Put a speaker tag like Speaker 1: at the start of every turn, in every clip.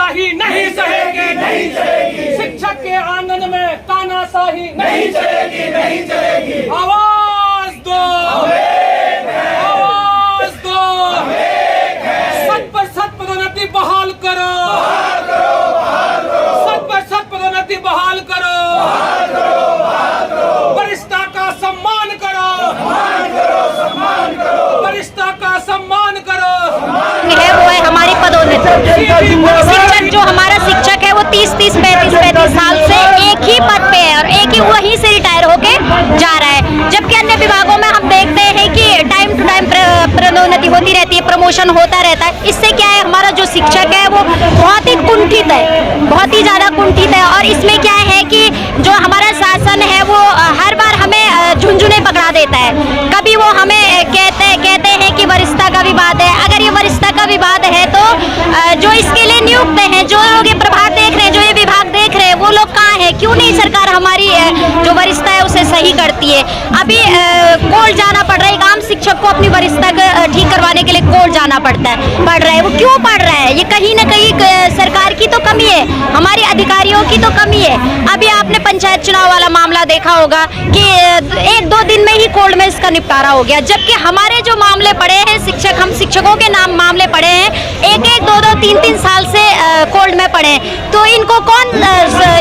Speaker 1: तानाशाही नहीं सहेगी, नहीं चलेगी। शिक्षक के आंगन में तानाशाही नहीं चलेगी, नहीं चलेगी। आवाज दो, आवाज दो, सत पर सत पदोन्नति बहाल करो, 100% पदोन्नति बहाल करो, वरिष्ठता का सम्मान करो, वरिष्ठता का सम्मान करो।
Speaker 2: है वो है हमारी पदोन्नति। शिक्षक जो हमारा शिक्षक है वो 30-30, 35-35 साल से एक ही पद पे है और एक ही वहीं से रिटायर होके जा रहा है, जबकि अन्य विभागों में हम देखते हैं कि टाइम टू टाइम पदोन्नति होती रहती है, प्रमोशन होता रहता है। इससे क्या है, हमारा जो शिक्षक है वो बहुत ही कुंठित है, बहुत ही ज्यादा कुंठित है। और इसमें क्या है कि जो हमारा शासन है वो हर बार हमें झुंझुने पकड़ा देता है। कभी वो हमें कहते हैं कि वरिष्ठता का विवाद है। अगर ये वरिष्ठता का विवाद है तो जो इसके लिए नियुक्त हैं, जो लोग ये प्रभार देख रहे हैं, जो ये विभाग देख रहे हैं, वो लोग कहाँ हैं? क्यों नहीं सरकार हमारी जो वरिष्ठता है उसे सही करती है? अभी कोर्ट जाना पड़ रहा है, एक आम शिक्षक को अपनी वरिष्ठता ठीक करवाने के लिए कोर्ट जाना पड़ रहा है। वो क्यों पड़ रहा है? ये कहीं ना कहीं सरकार की तो कमी है, हमारे अधिकारियों की तो कमी है। अभी आपने पंचायत चुनाव वाला मामला देखा होगा कि 1-2 दिन में ही कोर्ट में इसका निपटारा हो गया, जबकि हमारे जो मामले पड़े हैं हम शिक्षकों के नाम मामले पड़े हैं 1-1, 2-2, 3-3 साल से कोर्ट में पड़े हैं। तो इनको कौन,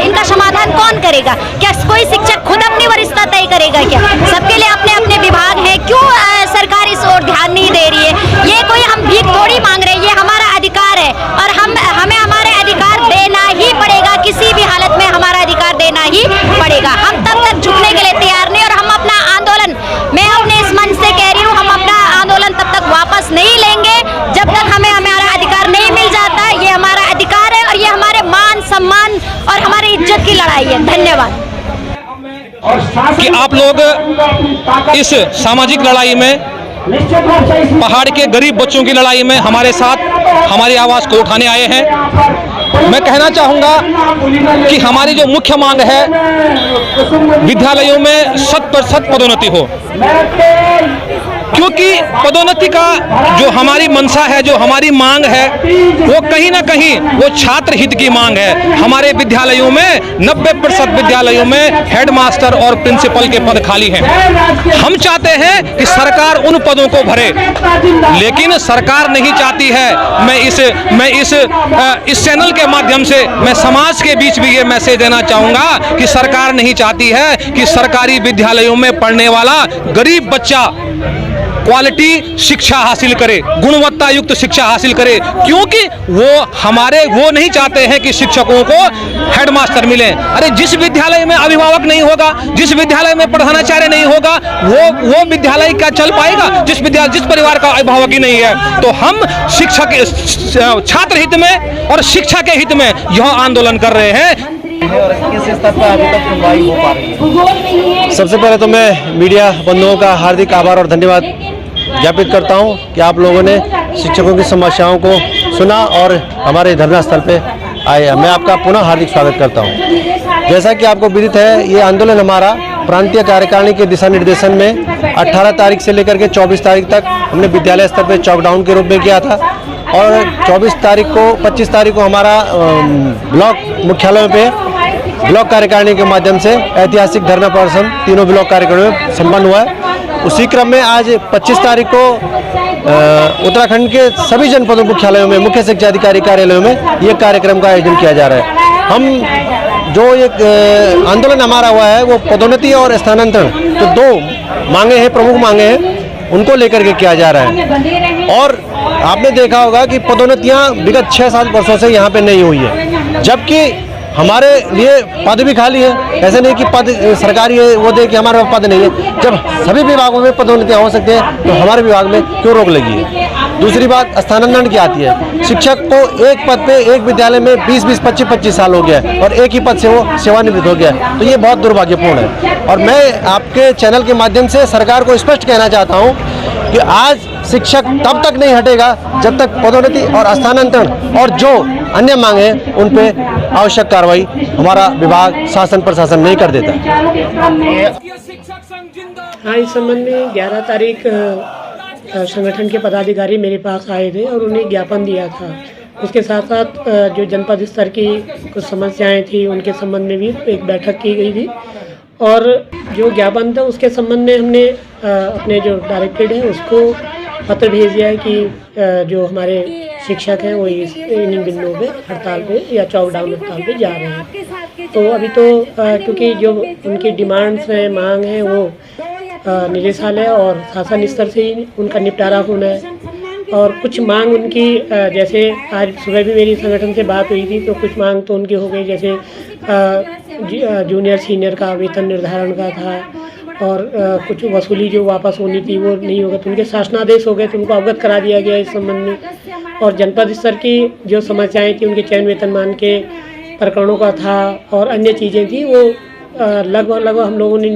Speaker 2: इनका समाधान कौन करेगा? क्या कोई शिक्षक खुद अपनी वरिष्ठता तय करेगा क्या? सबके लिए अपने अपने विभाग है, क्यों सरकार इस ओर ध्यान नहीं दे रही है? ये कोई हम भीख थोड़ी मांग रहे हैं, ये हमारा अधिकार है और हमें हमारे अधिकार देना ही पड़ेगा। किसी भी हालत में हमारा अधिकार देना ही पड़ेगा। हम तब तक झुकने के लिए तैयार नहीं, और हम अपना आंदोलन, मैं अपने इस मंच से कह रही हूँ, हम अपना आंदोलन तब तक वापस नहीं लेंगे जब तक हमें हमारा अधिकार नहीं मिल जाता। ये हमारा अधिकार है और ये हमारे मान सम्मान और हमारी इज्जत की लड़ाई है। धन्यवाद।
Speaker 3: कि आप लोग इस सामाजिक लड़ाई में, पहाड़ के गरीब बच्चों की लड़ाई में हमारे साथ हमारी आवाज को उठाने आए हैं। मैं कहना चाहूँगा कि हमारी जो मुख्य मांग है, विद्यालयों में 100% पदोन्नति हो, क्योंकि पदोन्नति का जो हमारी मंशा है, जो हमारी मांग है, वो कहीं ना कहीं वो छात्र हित की मांग है। हमारे विद्यालयों में 90% विद्यालयों में हेडमास्टर और प्रिंसिपल के पद खाली हैं। हम चाहते हैं कि सरकार उन पदों को भरे, लेकिन सरकार नहीं चाहती है। मैं इस चैनल के माध्यम से मैं समाज के बीच भी ये मैसेज देना चाहूँगा कि सरकार नहीं चाहती है कि सरकारी विद्यालयों में पढ़ने वाला गरीब बच्चा क्वालिटी शिक्षा हासिल करे, गुणवत्ता युक्त शिक्षा हासिल करे, क्योंकि वो नहीं चाहते हैं कि शिक्षकों को हेडमास्टर मिले। अरे जिस विद्यालय में अभिभावक नहीं होगा, जिस विद्यालय में प्रधानाचार्य नहीं होगा, वो विद्यालय क्या चल पाएगा जिस परिवार का अभिभावक ही नहीं है? तो हम शिक्षक छात्र हित में और शिक्षा के हित में यह आंदोलन कर रहे हैं।
Speaker 4: और किस स्तर पर अभी तक सुनवाई हो पा रही है? सबसे पहले तो मैं मीडिया बंधुओं का हार्दिक आभार और धन्यवाद ज्ञापित करता हूं कि आप लोगों ने शिक्षकों की समस्याओं को सुना और हमारे धरना स्थल पे आए। मैं आपका पुनः हार्दिक स्वागत करता हूं। जैसा कि आपको विदित है, ये आंदोलन हमारा प्रांतीय कार्यकारिणी के दिशा निर्देशन में 18 तारीख से लेकर के 24 तारीख तक हमने विद्यालय स्तर पर चॉकडाउन के रूप में किया था और 25 तारीख को हमारा ब्लॉक मुख्यालयों पे ब्लॉक कार्यकारिणी के माध्यम से ऐतिहासिक धरना प्रदर्शन तीनों ब्लॉक कार्यकारिणी में संपन्न हुआ है। उसी क्रम में आज 25 तारीख को उत्तराखंड के सभी जनपदों मुख्यालयों में, मुख्य शिक्षा अधिकारी कार्यालयों में ये कार्यक्रम का आयोजन किया जा रहा है। हम जो एक आंदोलन हमारा हुआ है वो पदोन्नति और स्थानांतरण, तो 2 मांगे हैं, प्रमुख मांगे हैं, उनको लेकर के किया जा रहा है। और आपने देखा होगा कि पदोन्नतियां विगत 6-7 वर्षों से यहाँ पे नहीं हुई है, जबकि हमारे लिए पद भी खाली है। ऐसे नहीं कि पद सरकारी है वो दे कि हमारे पास पद नहीं है। जब सभी विभागों में पदोन्नतियां हो सकती हैं तो हमारे विभाग में क्यों रोक लगी है? दूसरी बात स्थानांतरण की आती है। शिक्षक को एक पद पे एक विद्यालय में 20-20, 25-25 साल हो गया है और एक ही पद से वो सेवानिवृत्त हो गया है, तो ये बहुत दुर्भाग्यपूर्ण है। और मैं आपके चैनल के माध्यम से सरकार को स्पष्ट कहना चाहता हूँ कि आज शिक्षक तब तक नहीं हटेगा जब तक पदोन्नति और स्थानांतरण और जो अन्य मांगे हैं उन पे आवश्यक कार्रवाई हमारा विभाग, शासन प्रशासन नहीं कर देता।
Speaker 5: हाँ, इस संबंध में 11 तारीख संगठन के पदाधिकारी मेरे पास आए थे और उन्हें ज्ञापन दिया था उसके साथ साथ जो जनपद स्तर की कुछ समस्याएं थी उनके संबंध में भी एक बैठक की गई थी। और जो ज्ञापन था उसके संबंध में हमने अपने जो डायरेक्टरेट है उसको पत्र भेज दिया है कि जो हमारे शिक्षक हैं वो इन दिनों पे हड़ताल पे या चौकडाउन हड़ताल पे जा रहे हैं। तो अभी तो क्योंकि जो उनकी डिमांड्स हैं, मांग है, वो निदेशालय और शासन स्तर से ही उनका निपटारा होना है। और कुछ मांग उनकी जैसे आज सुबह भी मेरी संगठन से बात हुई थी, तो कुछ मांग तो उनकी हो गई, जैसे जूनियर सीनियर का वेतन निर्धारण का था और कुछ वसूली जो वापस होनी थी वो नहीं होगा, तो उनके शासनादेश हो गए, तो उनको अवगत करा दिया गया इस संबंध में। और जनपद स्तर की जो समस्याएं थी उनके चयन वेतनमान के प्रकरणों का था और अन्य चीज़ें थी, वो लगभग हम लोगों ने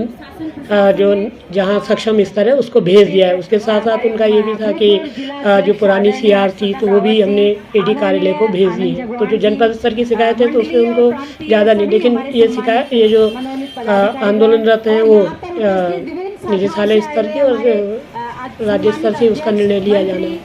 Speaker 5: जो जहां सक्षम स्तर है उसको भेज दिया है। उसके साथ साथ उनका ये भी था कि जो पुरानी सीआर थी तो वो भी हमने एडी कार्यालय को भेज दी है। तो जो जनपद स्तर की शिकायत है तो उसमें उनको ज़्यादा नहीं, लेकिन ये शिकायत, ये जो आंदोलनरत हैं वो निदेशालय स्तर के और राज्य स्तर से उसका निर्णय लिया जाना है।